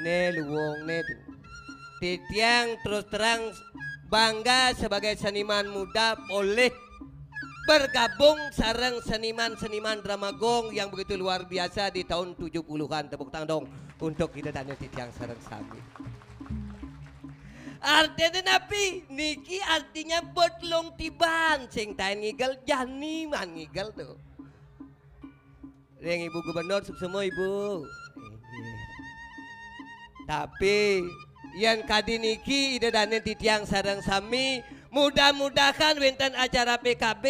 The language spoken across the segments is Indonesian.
ne luwung ne tuh. Titiang terus terang bangga sebagai seniman muda boleh bergabung sareng seniman-seniman drama gong yang begitu luar biasa di tahun 70-an. Tepuk tangan dong untuk kita Daniel Titiang sareng sami. Artinya napi niki artinya betlong tiban sing tain ngigel jani man ngigel tuh. Yang ibu gubernur semua ibu. Tapi yang kadi niki ide Daniel Titiang sareng sami mudah-mudahan wenten acara PKB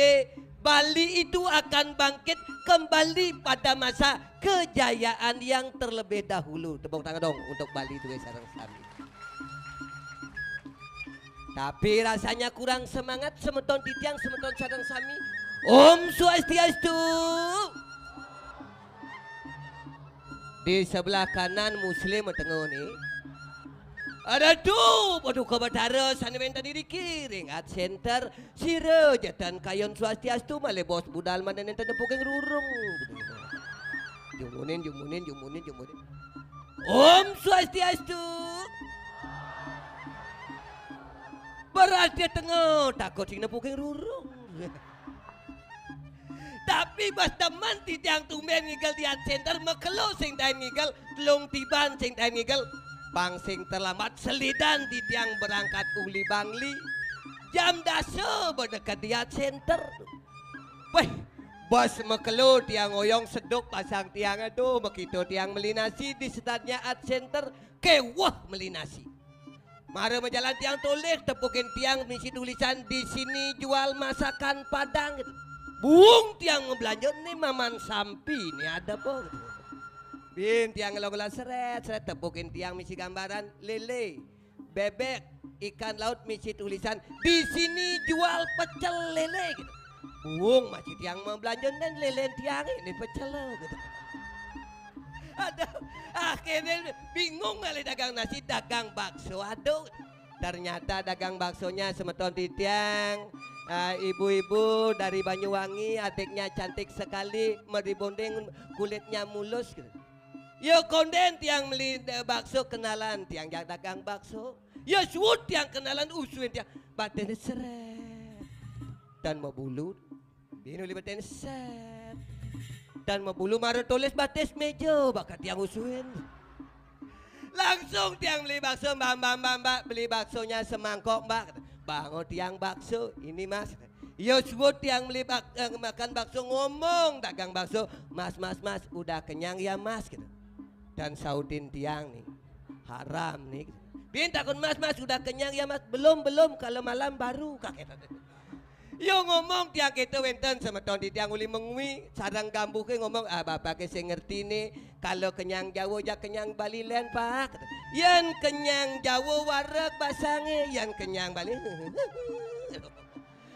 Bali itu akan bangkit kembali pada masa kejayaan yang terlebih dahulu. Tepuk tangan dong untuk Bali itu sareng sami. Tapi rasanya kurang semangat semeton Titiang semeton sareng sami. Om Swastiastu. Di sebelah kanan Muslim tengah nih. Ada tuh, waduh kabatara sana minta diri kiring at center siro jatan kayon Swastiastu male bos budal mana nenta nepukeng rurung. Jumunin. Om Swastiastu. Berarti tengah takut sing nepukeng rurung. Tapi bas teman Titiang tumben ngigel di at center makelo sing dain ngigel telung tiban sing dain ngigel. Bang sing terlambat selidan Titiang berangkat uli bangli jam dasa berdekat di at center. Weh, bos mekelu tiang oyong seduk pasang tiang aduh begitu tiang melinasi di setatnya at center kewah melinasi. Mare menjalan tiang tulis tepukin tiang misi tulisan di sini jual masakan Padang gitu. Buung tiang ngebelanja nih maman sampi nih ada po gitu. Bin tiang ngelogolan seret tepukin tiang misi gambaran lele, bebek, ikan laut misi tulisan di sini jual pecel lele gitu. Buung masih tiang mau belanja dan lele tiang ini pecel gitu. Ada akhirnya bingung kali dagang nasi dagang bakso aduh. Ternyata dagang baksonya semeton Titiang. Ibu-ibu dari Banyuwangi adiknya cantik sekali meribondeng kulitnya mulus gitu. Yo konden tiang beli bakso kenalan tiang dagang bakso. Yo suut tiang kenalan usuin tiang batin seret dan mau bulu ini batin set dan mau bulu maru tulis batis meja bakat tiang usuin. Langsung tiang beli bakso mbak beli baksonya semangkok mbak. Bangun tiang bakso ini mas. Yo suut tiang beli makan bakso ngomong dagang bakso mas udah kenyang ya mas gitu. Dan sautin tiang nih haram nih bin takut mas udah kenyang ya mas belum kalau malam baru kakek yo ngomong tiang kita wenten sama tahun di tiang uli mengui sarang gambu ke ngomong bapak ke saya ngerti nih kalau kenyang Jawa ya kenyang Bali len pak yang kenyang Jawa warak basange yang kenyang Bali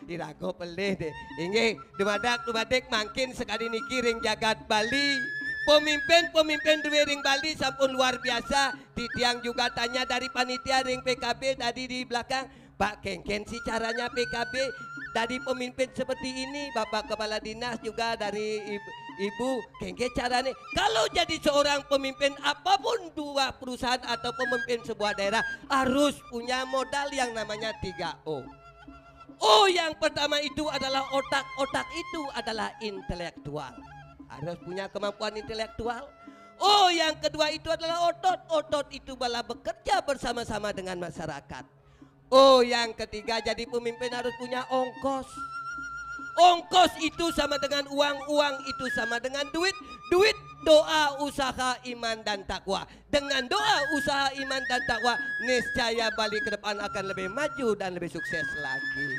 dirago pelih deh ini dumadak makin sekali nih kiring jagat Bali. Pemimpin ring Bali sampun luar biasa. Titiang juga tanya dari panitia ring PKB tadi di belakang. Pak Kengken sih caranya PKB dari pemimpin seperti ini. Bapak Kepala Dinas juga dari Ibu Kengken caranya. Kalau jadi seorang pemimpin apapun dua perusahaan atau pemimpin sebuah daerah harus punya modal yang namanya 3O. O yang pertama itu adalah otak itu adalah intelektual. Harus punya kemampuan intelektual. Oh yang kedua itu adalah otot itu malah bekerja bersama-sama dengan masyarakat. Oh yang ketiga jadi pemimpin harus punya ongkos. Ongkos itu sama dengan uang itu sama dengan duit doa usaha iman dan takwa. Dengan doa usaha iman dan takwa niscaya Bali ke depan akan lebih maju dan lebih sukses lagi.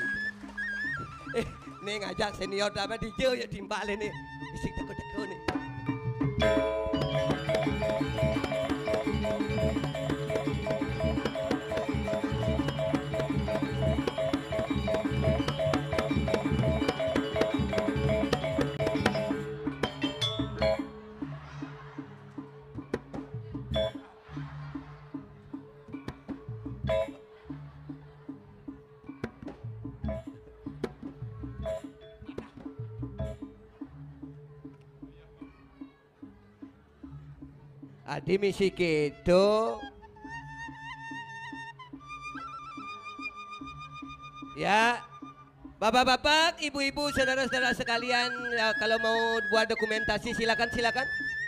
Nih ngajak senior sama DJ ya timbal ini. Bisik teko nih. Adi misi gitu. Ya, bapak-bapak, ibu-ibu, saudara-saudara sekalian, ya, kalau mau buat dokumentasi silakan.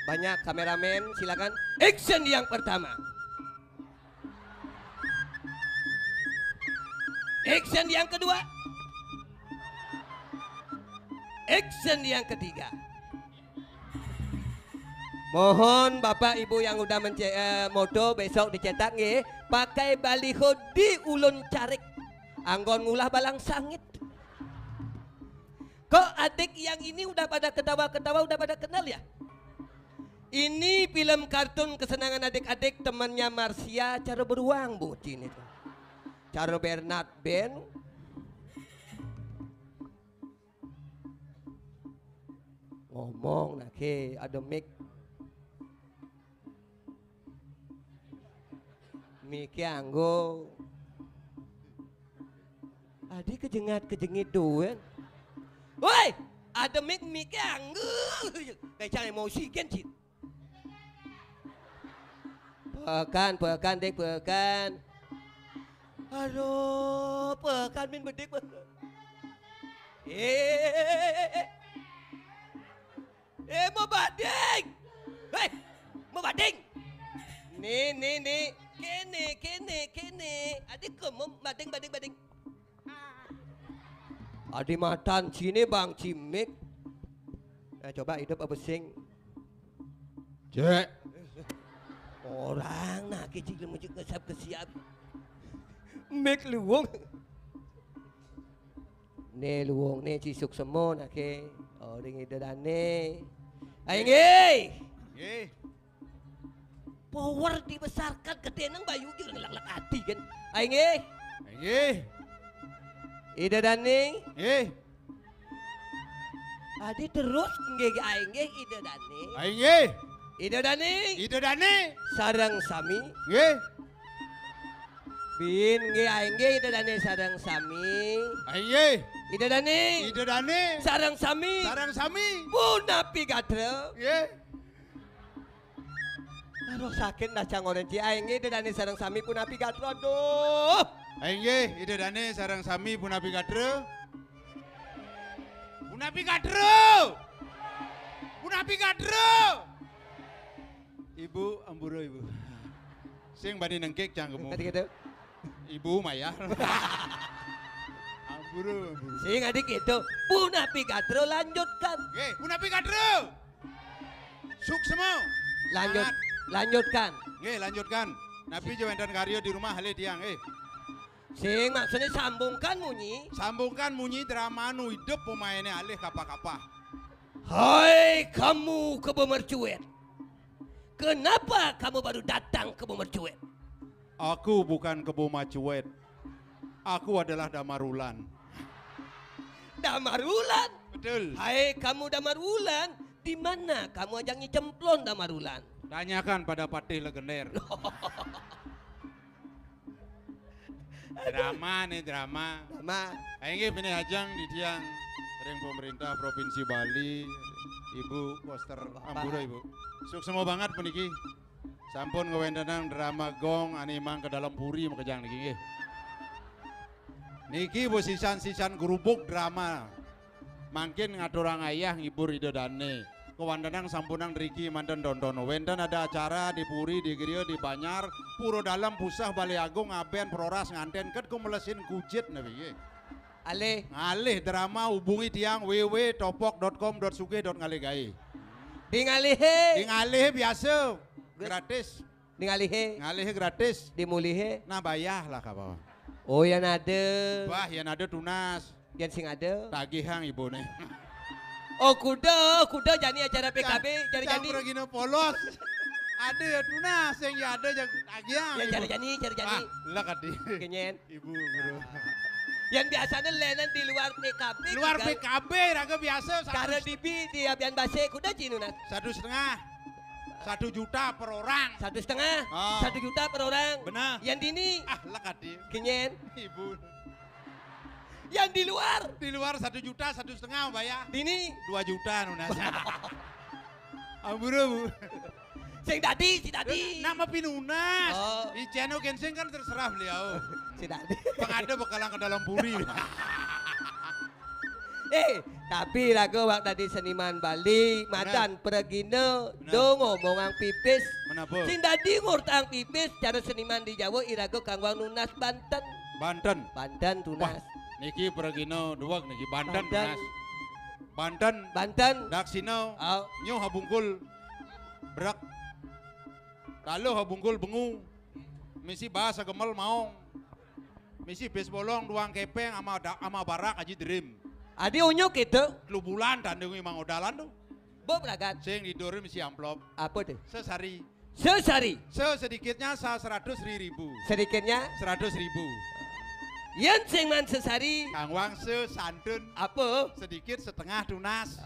Banyak kameramen, silakan. Action yang pertama. Action yang kedua. Action yang ketiga. Mohon bapak ibu yang udah moto besok dicetak nggih, pakai baliho di ulun carik. Anggon ngulah balang sangit. Kok adik yang ini udah pada ketawa-ketawa, udah pada kenal ya? Ini film kartun kesenangan adik-adik temannya Marsia, cara beruang bucin itu. Cara Bernard Ben. Ngomong nake ada mic. Mic anggo. Adik kejengit duen. Woi, ada mic anggo. Kayak cara emosi kan cit. Pekan dek pekan. Aduh, pekan min bedek. Mau bading. Hei, mau bading. Nih. Kene. Adik kamu bading. Adi matan sini bang cimik. Nah, coba hidup apa sing? Cek. Orang nak kecil menuju kesiap. Mek luwung. Ne luwung ne cisuk semua nak ke. Orang itu dan ne. Aing. Nggih. Power dibesarkan gede nang bayu jeung lak-lak hati kan. Aing. Nggih. Ida dani. Nggih. Adi terus nggih aing ida dani. Aing nggih. Ida dani. Ida dani. Sarang sami. Nggih. Bin nggih aing ida dani sarang sami. Aing nggih. Ida dani. Ida dani. Sarang sami. Sarang sami. Punapi gadrel. Nggih. Aduh sakit nacang orang ci aing ida dani sarang sami punapi gadrel. Aduh. Aing nggih, ida dani sarang sami punapi kadre. Punapi kadre. Ibu amburo ibu. Sing bani nengkek cangkemmu. Gitu. Ibu maya. amburo. Sing adik itu punapi gadrel lanjutkan. Nggih, punapi kadre. Suksemo. Lanjutkan. Nggih, lanjutkan. Nabi Jawendan Karyo di rumah hale tiang, Sing maksudnya sambungkan munyi drama nu hidup pemainnya alih kapah-kapah. Hai kamu ke Bemercuet. Kenapa kamu baru datang ke Bemercuet? Aku bukan Kebo Macuet. Aku adalah Damarulan. Damarulan? Betul. Hai kamu Damarulan, di mana kamu ajang nyemplon Damarulan? Tanyakan pada patih legender. Drama. Aing ini ajang di tiang ring pemerintah Provinsi Bali. Ibu poster amburo ibu. Suksemo banget peniki. Sampun ngewendanang drama gong animang ke dalam puri makejang niki nggih. Niki bu sisan gerubuk drama. Mangkin ngaturang ayah ngibur ide dane. Kewandanang sampunang Riki mantan Dondono. Wendan ada acara di Puri, di Girio, di Banyar, Puro Dalam, Pusah, Bali Agung, Aben, Proras, Nganten, ket kumelesin kujit nabi. Alih drama hubungi tiang www.topok.com.suge.ngaligai. Di ngalih biasa gratis. Di ngalih gratis. Di mulih. Nah bayah lah kapan. Oh yang ada. Wah yang ada tunas. Yang sing ada. Tagihang ibu nih. Oh kuda jani acara PKB jani. Campur gini polos. Ada ya tunas yang ya ada yang tagihan. Ya cari jani. Lah kati. Kenyen. Ibu bro. Yang biasanya lenan di luar PKB. Luar PKB raga biasa. Karena di abian base kuda cinunas. 1,5. 1 juta per orang. 1,5. Oh. 1 juta per orang. Benar. Yang dini. Lah kati. Kenyen. Ibu. Yang di luar 1 juta 1,5 bayar. Dini 2 juta nunas. Amburo bu. Sing tadi. Nama Pinunas. Oh. Di channel Genseng kan terserah beliau. Si tadi. Pengada bekalang ke dalam puri. Tapi rago wak tadi seniman Bali, madan pergino, do ngomong ang pipis. Menapa? Sing tadi ngurtang pipis, cara seniman di Jawa irago kangwang nunas Banten. Banten. Banten tunas. Niki pergino duwag niki Banten Banten. tunas. Banten. Banten. Daksino. Oh. Nyo habungkul. Berak. Kalau habungkul bengu. Misi bahasa gemel maong. Misi besbolong duang kepeng ama barak aji dream. Adi unyuk itu. Lu bulan tandung imang odalan tuh. Bo beragat. Sing didorong misi amplop. Apa tuh? Sesari. Sesari. Sedikitnya 100.000. Sedikitnya 100.000. yen sing man sesari. Kangwang sesantun. Apa? Sedikit setengah tunas.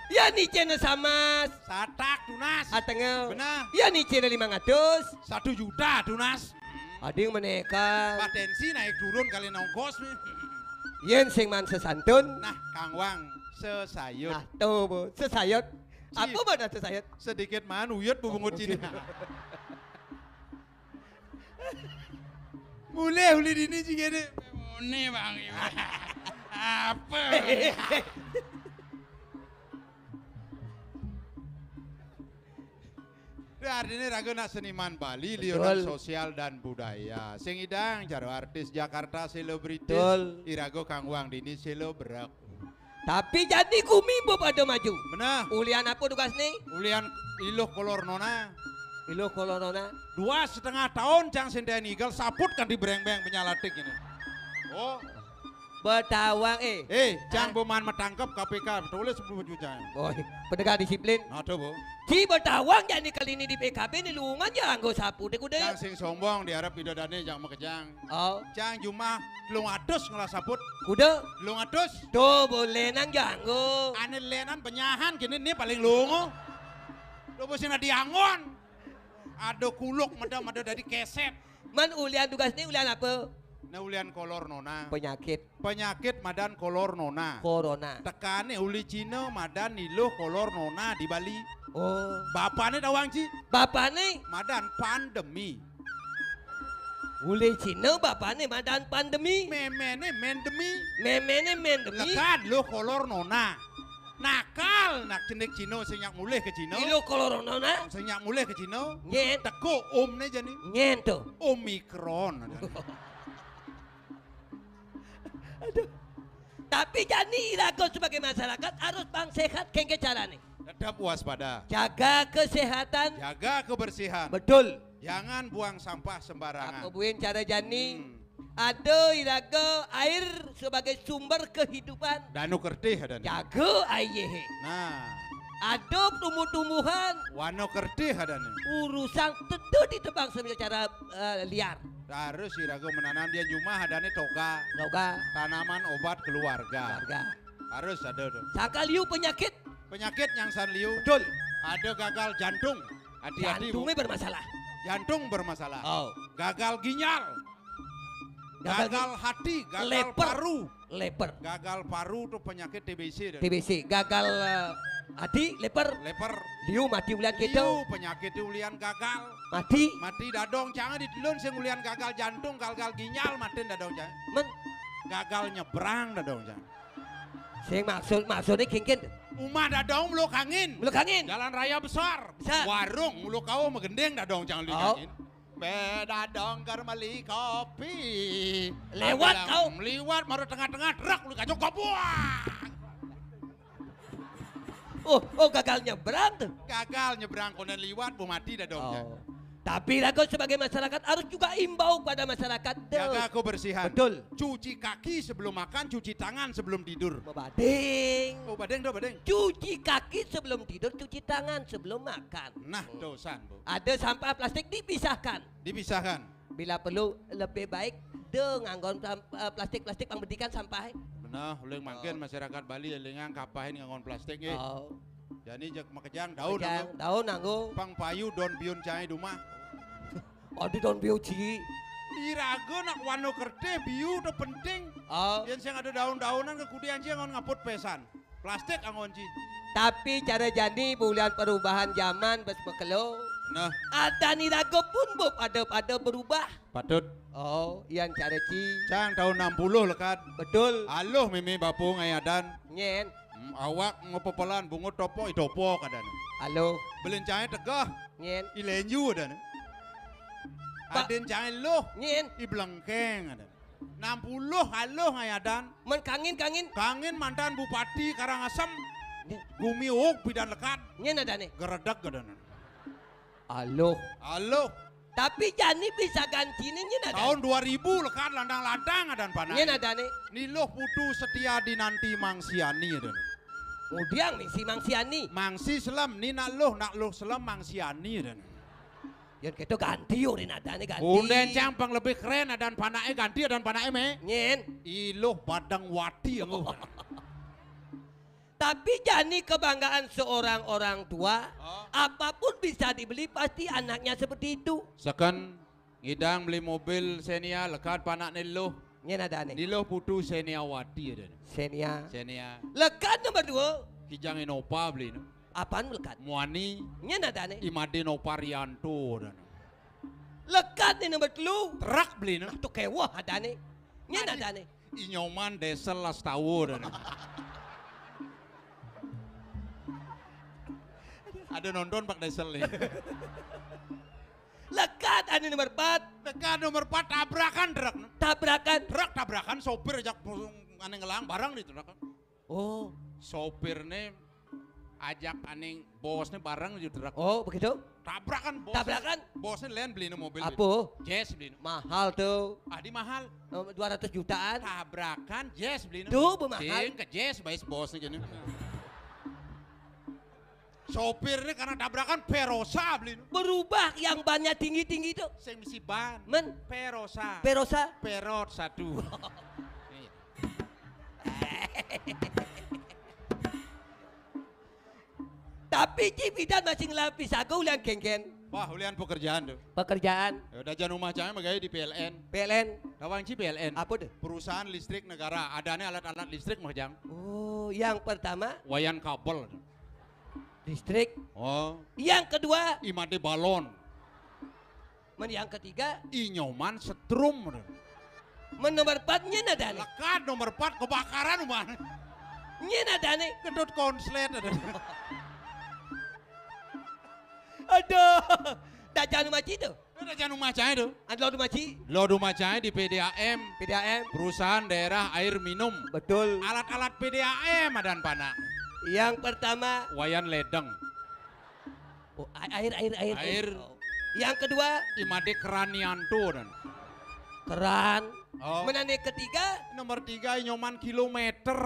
Ya ni channel sama Satak tunas. atengel. Benar. Ya ni channel 500. 1 juta tunas. Ading menekan. Potensi naik turun kali nongkos. Yen sing man sesantun. Nah, Kangwang sesayut. Nah, tuh bu, sesayut. Si. Apa mana sesayut? Sedikit man uyut bubungut Cina. Mulai uli dini juga deh. Ini bang. Apa? Artinya ragu nak seniman Bali, lionel sosial dan budaya. Sing idang caro artis Jakarta selebritis, irago Kangwang dini selo berak. Tapi jadi kumi bob ada maju. Benar. Ulian apa tugas nih? Ulian iluh kolor nona. Ilu kolonona. 2,5 tahun cang senden eagle saput kan di bereng-bereng penyalatik ini. Oh. Betawang Cang boman metangkep KPK tulis 10 juta. Boy, penegak disiplin. Ada bu. Si betawang jadi kali ini di PKB nih lungan ya anggo sapu deh kuda. Cang sing sombong diharap bidadane jang makejang. Oh, Cang cuma lung adus ngelah saput. kuda. Lung adus. Tuh boleh nang janggo. Ane lenan penyahan kini nih paling lungo. Lo bosin diangon. Ada kuluk meda dari keset. Man ulian tugas nih ulian apa? Nah ulian kolor nona. Penyakit Penyakit madan kolor nona. corona. Tekane uli Cina madan niluh kolor nona di Bali. Oh, Bapaknya dawang ci. bapak nih Madan pandemi. uli Cina bapak nih madan pandemi. Memene mendemi. Memene mendemi. Lekan lo kolor nona. Nakal nak cenik Cino senyak mulai ke Cino. Ilu corona. Senyak mulai ke Cino. Nyet. Teko omne jani. Nyento. Omikron. Tapi jadi irago sebagai masyarakat harus bang sehat kengke cara nih. Tetap waspada. Jaga kesehatan. Jaga kebersihan. Betul. Jangan buang sampah Apa sembarangan. buin cara jani? Ada irago air sebagai sumber kehidupan. Danu kertih ada. Jaga air. Nah, Ada tumbuh-tumbuhan. wano kertih ada nih. Urusan tentu ditebang secara liar. Harus irago menanam dia cuma adanya toga. Loga. Tanaman obat keluarga. Harga. Harus ada tuh. Sakaliu penyakit. Penyakit yang sanliu. Betul. Ada gagal jantung. Hati-hati bu. Jantungnya bermasalah. Jantung bermasalah. Oh. Gagal ginjal. Gagal hati. Gagal Leper. paru. Leper. Gagal paru tuh penyakit TBC. TBC. Gagal hati, leper. Leper. Liu mati ulian kita. Liu penyakit ulian gagal. Mati. Mati dadong jangan ditelun sing ulian gagal jantung, gagal ginjal mati dadong jangan. Men. Gagal nyebrang dadong jangan. Sing maksudnya kengken. Umah dadong muluk angin. Muluk angin. Jalan raya besar. Besar. Warung muluk kau megendeng dadong jangan Oh. angin. Beda dong karmali kopi. Lewat kau. Lewat maru tengah-tengah drak lu kacau kopuah. Oh gagal nyebrang tuh. Gagal nyebrang konen liwat bu mati dadong jangan. Tapi ragu sebagai masyarakat harus juga imbau pada masyarakat. Jaga kebersihan. Betul. Cuci kaki sebelum makan, cuci tangan sebelum tidur. Badeng. Oh badeng do badeng. Cuci kaki sebelum tidur, cuci tangan sebelum makan. Nah dosan bu. Ada sampah plastik dipisahkan. Dipisahkan. Bila perlu lebih baik nganggon plastik-plastik pembedikan sampah. Nah, uleng mangkin masyarakat Bali elingang kapahin ngangon plastik ge. Oh. Jadi jak makejang daun Kejang, anggo. daun anggo. Pang payu don biun cai dumah. Adi don biuci. Irago nak wano kerte biu do penting. Oh. Yang sing ada daun-daunan ke kudian cie ngon ngaput pesan. Plastik angon ci. Tapi cara jadi bulan perubahan zaman bes bekelo. Nah, Ada niraga pun Bob ada berubah. patut. Oh, yang cara ci. Cang tahun 60 lekat. Betul. Aloh mimi bapu ngayadan. Nyen. Awak ngopopolan bungut topo idopo kadana. Halo. Belencangnya tegah. Nyen. Ilenju adana. Pak. Aden jangan loh. Nyen. Iblengkeng adana. 60 aloh ngayadan. Men kangin. Kangen mantan Bupati Karangasem. Nyen. Gumiuk bidan lekat. Nyen ada nih. Geredak kadana. Halo. Aloh. Tapi Jani bisa ganti nih nyen ada. Tahun 2000 lekat landang-landang adan panai. Nyen ada nih. Niloh putu setia dinanti mangsiani adana. Mudiang nih si Mangsiani. Mangsi selam ni nak loh selam mangsiani adana. Yang kita ganti urin ada nih ganti. Unden cang pang lebih keren adan panai ganti adan panai me. Nyen. Iloh badang wati aku. Tapi Jani kebanggaan seorang orang tua. Oh. Apapun bisa dibeli pasti anaknya seperti itu. Sekan ngidang beli mobil Xenia lekat panak niloh. Nyen ada nih. Niloh putu Xenia wati adana. Xenia. Xenia Lekat nomor 2. kijang Innova beli no. Apaan lekat? Muani Nyen ada nih. Imade Noparianto adana. Lekat nih nomor 3. Truk beli no. Tuh kewah ada nih. Nyen ada nih. Inyoman desel las tahu adana. Ada nonton pak desel nih. Lekat ada nomor 4. Dekat nomor 4 tabrakan truk. Tabrakan. Truk tabrakan sopir ajak aneh ngelang barang di truk. Oh. Sopirnya ajak aneh bosnya barang di truk. Oh begitu? Tabrakan bos. Tabrakan? Bosnya lain beli mobil. Apa? Jazz beli. Mahal tuh. Adi mahal. 200 jutaan. Tabrakan jazz beli. Tuh mahal. Sing ke jazz baik bosnya gini. Sopirnya karena tabrakan Perosa beli. Berubah yang bannya tinggi-tinggi itu. Sing misi ban. Men. Perosa. Perosa. Perot satu. Tapi Cibidan masih ngelapis aku ulang geng-geng. Wah, ulian pekerjaan tuh. Pekerjaan. Ya udah jangan rumah cahaya magaya di PLN. PLN. Tawang Ci PLN. Apa deh? Perusahaan listrik negara. Adanya alat-alat listrik mahjang. Oh, yang pertama Wayan kabel. listrik. Oh. Yang kedua, Imade balon. yang ketiga, Inyoman setrum. nomor 4 nyen ada nih. Lekat nomor 4 kebakaran rumah. Nyen ada nih. Kedot konslet ada. Aduh. Tak jangan maci tuh. Udah jangan rumah cahaya tuh. Ada lo maci. Lo rumah cahaya di PDAM. PDAM. Perusahaan daerah air minum. Betul. Alat-alat PDAM adan pana. Yang pertama, Wayan ledeng. oh, air. Air. Oh. Yang kedua, Imade keranianto dan. keran. Oh. Menandai ketiga, Nomor 3 inyoman kilometer.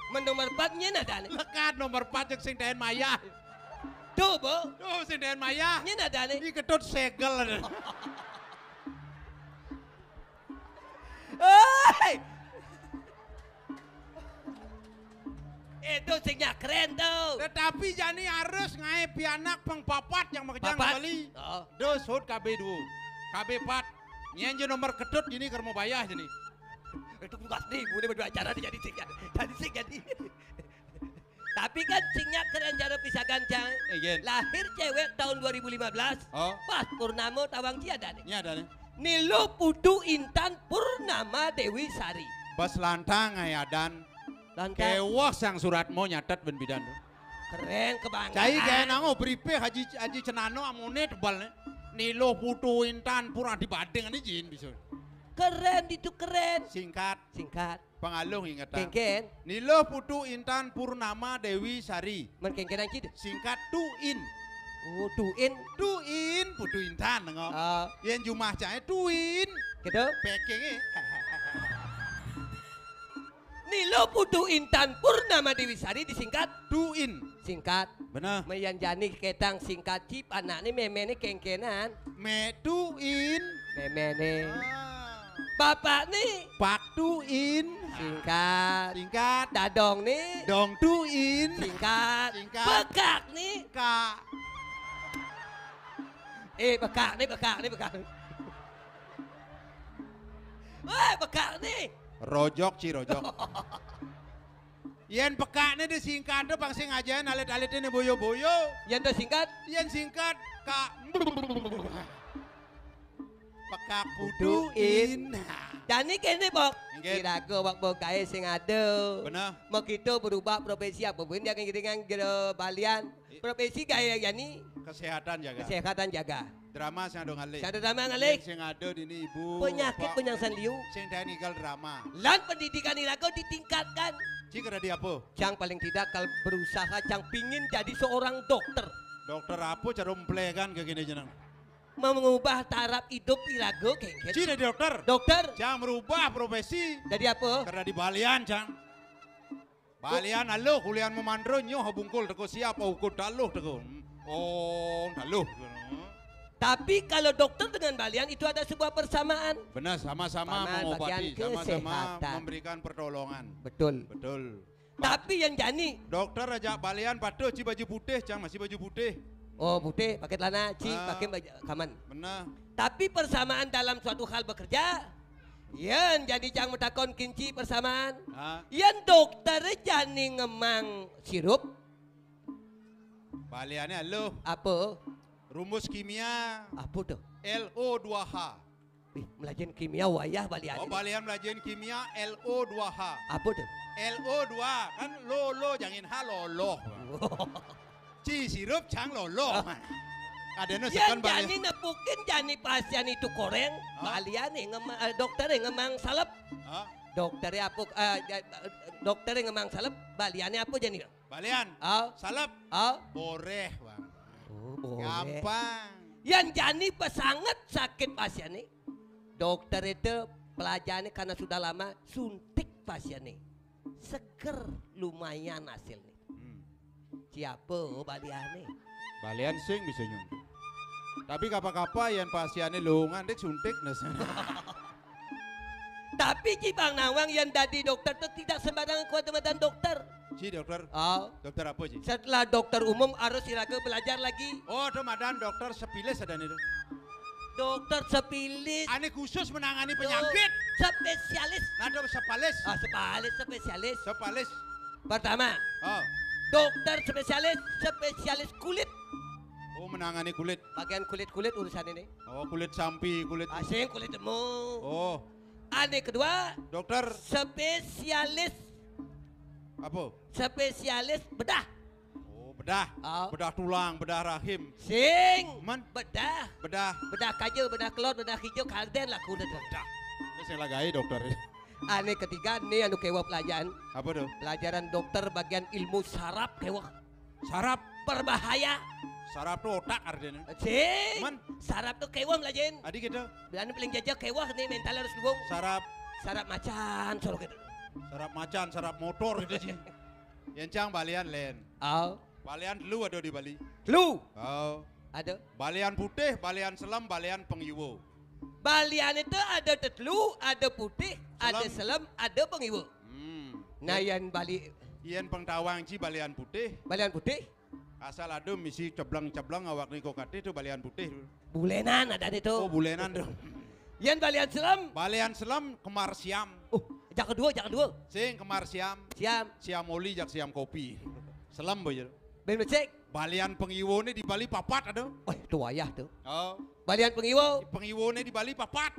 nomor 4 nyen ada nih. Lekat nomor 4 yang sing daen maya. Tuh, Bo. Tuh sing daen maya. Nyen ada nih. Ini kedot segel. Hei! Itu singnya keren tuh. Tetapi jani harus ngai pianak pang papat yang makjang Papat. kali. Oh. Dos hut KB 2. KB 4. Nyen je nomor kedot gini kermo bayah jeni. Itu bukan nih, gue berdua acara jadi sing jadi. Tapi kan singnya keren cara pisah gancang. Again. Lahir cewek tahun 2015. Oh. Pas Purnamo Tawang Ci ada nih. Ini ada nih. Nilo Putu Intan Purnama Dewi Sari. Bas lantang ayadan. Lantas Kewas yang suratmu nyatet ben bidan. keren kebanggaan. Cai kaya nango beripe haji cenano amone tebal nih. Nilo Putu Intan Pura di Badeng ini jin bisa. Keren itu keren. Singkat. Singkat. Pengalung ingat tak? Kengken. Nilo Putu Intan Purnama Dewi Sari. Men kengkenan gitu. Singkat Tuin. Oh, tuin. Tuin Putu Intan nengo. Oh, Yen jumah cai Tuin. gitu. Pekenge. Nilo Putu Intan Purnama Dewi Sari disingkat Tuin. singkat. Benar. Mayan jani ketang singkat cip anak ini memene kengkenan. Me Tuin. Memene. Ah. Bapak nih Pak Tuin. singkat. Singkat. Dadong nih Dong Tuin. singkat. Singkat. Bekak nih. Kak. Bekak nih. Bekak nih. Rojok Cirojok. Yen pekakne disingkat bang sing ajaen alit-alit ini boyo-boyo. Yang tersingkat Yen singkat kak pekak Puduin. puduin. Jani kene bok. Inggih. Kirago bok bokae sing ada. Bener. Mau kita berubah profesi apa pun dia dengan balian. Profesi gaya yani Kesehatan jaga. kesehatan jaga. Drama sing ado ngalih. Sada drama ngalik. Sing ado dini ibu. Penyakit bapak, penyangsan liu. Sing dan igal drama. Lan pendidikan irago ditingkatkan. Cik ada di apa? Cang paling tidak kalau berusaha Cang pingin jadi seorang dokter. Dokter apa cara memplekan kayak gini jeneng. Mengubah taraf hidup irago kengket. Cik ada dokter. Dokter Jangan merubah profesi. jadi apa? Karena di balian cang. Balian alo kuliah memandro nyoh bungkul teko siapa ukur daluh teko. Oh daluh. Tapi kalau dokter dengan balian itu ada sebuah persamaan. Benar sama-sama Paman, mengobati, bagian sama-sama kesehatan. memberikan pertolongan. Betul. Betul. Tapi yang jani, Dokter aja balian patuh ci baju putih cang masih baju putih. oh putih pakai celana, ci Ah. pakai baju kaman. Benar. Tapi persamaan dalam suatu hal bekerja, yan jadi Cang metakon kinci persamaan. Ah, Yan dokter jani ngemang sirup, baliannya alo apa? rumus kimia Apa tuh? LO2H. Ih, melajen kimia wayah balian. Oh balian belajar kimia LO2H. Apa tuh? LO2 kan lolo jangan ha lolo. Ci sirup cang lolo. Kadene Yan sekan balian. jani nepukin jani pasien itu koreng, Ah. balian dokter ngemang salep. Ah, Dokternya apa? Dokter ngemang salep, baliannya apa jani? balian Oh, salep oh, boreh bang. oh, boleh. Gampang. Yang jani sangat sakit pasien nih. Dokter itu pelajarannya karena sudah lama suntik pasien nih. Seger lumayan hasilnya. Siapa baliannya? Balian sing bisa nyuntik. Tapi kapa-kapa yang pasiennya lungan dek suntik nes. Tapi Cibang Nawang yang jadi dokter itu tidak sembarangan kuat dokter. Ci dokter. Oh, Dokter apa Ci? setelah dokter umum harus iraga belajar lagi. Oh, itu madan dokter sepilis ada itu. Dokter sepilis. Ane khusus menangani penyakit. Spesialis. Nah, ada sepalis. Spesialis. Sepalis. Pertama, Oh, dokter spesialis kulit. oh menangani kulit. Bagian kulit urusan ini. Oh, kulit sampi, kulit. Asing kulit temu. Oh, Ane kedua, dokter spesialis apa? bedah. Oh, bedah. Oh. Bedah tulang, bedah rahim. Sing Man, bedah. bedah. Bedah kayu, bedah kelot, bedah hijau, kalden lah kulit. Bedah. Ini saya lagai dokter. Ane ketiga, nih anu kewa pelajaran. Apa tuh? Pelajaran dokter bagian ilmu saraf kewa. Saraf. Berbahaya. Saraf tuh otak artinya. Sing Man. saraf tuh kewa melajen. Adik gitu. Belanda paling jajah kewa nih mental harus dukung. Saraf. Saraf macan, solo gitu. Sarap macan, sarap motor gitu sih. Yang cang balian len. Oh, Balian dulu ada di Bali. lu Oh. ada. Balian putih, balian selam, balian pengiwo. Balian itu ada tetlu, ada putih, ada selam, ada pengiwu. Nah, yang Bali, Ian pengtawang ci balian putih. balian putih, Asal ada misi ceblang-ceblang awak niko kati itu balian putih. bulenan ada itu. Oh bulenan tuh. Yang balian selam, Balian selam kemar siam. jangan dua. Sing kemar siam. Siam, Siam oli jak siam kopi. Selam boy. ben becek. Balian pengiwo nih di Bali papat ada. Oh, itu wayah tuh. Oh. Balian pengiwu, Pengiwo nih di Bali papat.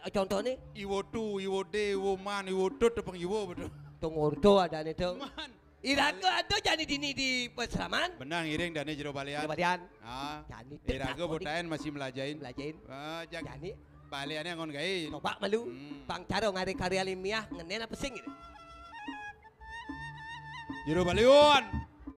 contohnya, Iwo tu, iwo de, iwo man, iwo tut itu pengiwo betul. tungurdo ada itu. Man. Irago ada jadi dini di peseraman. Benang iring dani jero balian. Balian, Ah. jadi Irago botain masih melajain. belajain. Ah, jak Jadi, baliannya ngon gain. coba malu. Hmm. Bang Caro ngari karya ilmiah ngenen apa sing gitu. Jero balion.